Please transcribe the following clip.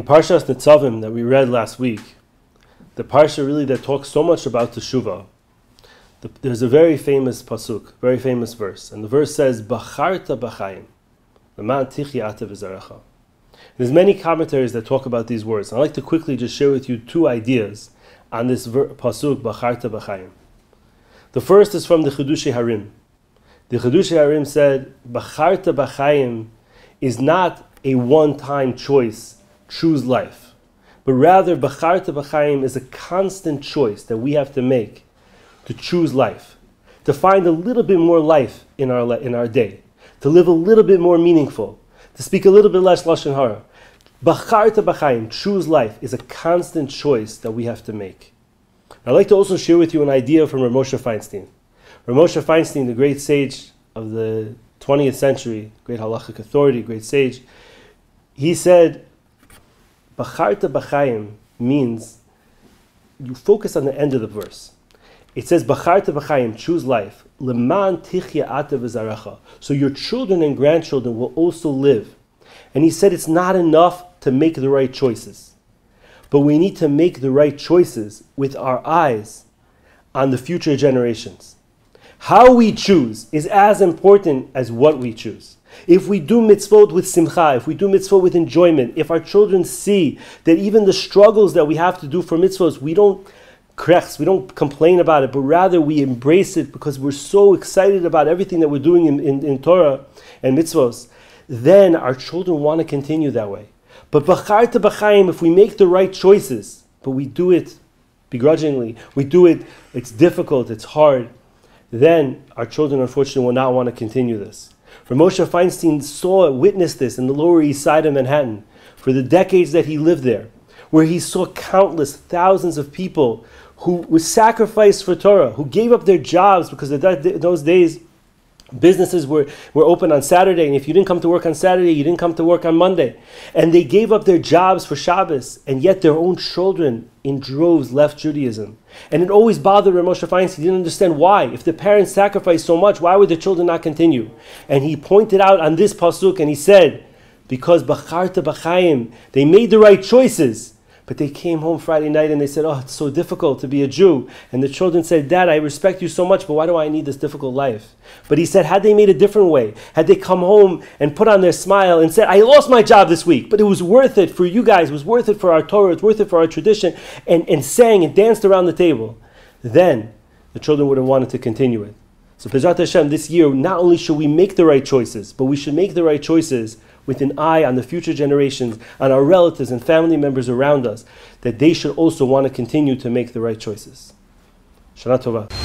Parshas Nitzavim that we read last week, the parsha really that talks so much about teshuvah, there's a very famous pasuk, very famous verse, and the verse says, "Bacharta b'chaim, leman tichya ata v'zarecha." There's many commentaries that talk about these words. I'd like to quickly just share with you two ideas on this pasuk, "Bacharta b'chaim." The first is from the Chidushei Harim. The Chidushei Harim said, "Bacharta b'chaim" is not a one-time choice, choose life, but rather Bacharta b'chaim is a constant choice that we have to make to choose life, to find a little bit more life in our day, to live a little bit more meaningful, to speak a little bit less lashon hara. Bacharta b'chaim, choose life, is a constant choice that we have to make. I'd like to also share with you an idea from Rav Moshe Feinstein. Rav Moshe Feinstein, the great sage of the 20th century, great halachic authority, great sage, he said, Bacharta b'chaim means you focus on the end of the verse. It says, Bacharta b'chaim, choose life, leman tichya ata v'zarecha, so your children and grandchildren will also live. And he said it's not enough to make the right choices, but we need to make the right choices with our eyes on the future generations. How we choose is as important as what we choose. If we do mitzvot with simcha, if we do mitzvot with enjoyment, if our children see that even the struggles that we have to do for mitzvot, we don't complain about it, but rather we embrace it because we're so excited about everything that we're doing in Torah and mitzvot, then our children want to continue that way. But b'charta b'chaim, if we make the right choices, but we do it begrudgingly, we do it, it's difficult, it's hard, then our children unfortunately will not want to continue this. For Moshe Feinstein witnessed this in the Lower East Side of Manhattan for the decades that he lived there, where he saw countless thousands of people who were sacrificed for Torah, who gave up their jobs because in those days businesses were open on Saturday, and if you didn't come to work on Saturday, you didn't come to work on Monday. And they gave up their jobs for Shabbos, and yet their own children in droves left Judaism. And it always bothered Rav Moshe Feinstein. He didn't understand why. If the parents sacrificed so much, why would the children not continue? And he pointed out on this pasuk, and he said, because Bacharta b'chaim, they made the right choices, but they came home Friday night and they said, oh, it's so difficult to be a Jew. And the children said, Dad, I respect you so much, but why do I need this difficult life? But he said, had they made a different way, had they come home and put on their smile and said, I lost my job this week, but it was worth it for you guys, it was worth it for our Torah, it's worth it for our tradition, and sang and danced around the table, then the children would have wanted to continue it. So B'ezrat Hashem, this year, not only should we make the right choices, but we should make the right choices with an eye on the future generations, on our relatives and family members around us, that they should also want to continue to make the right choices. Shana Tova.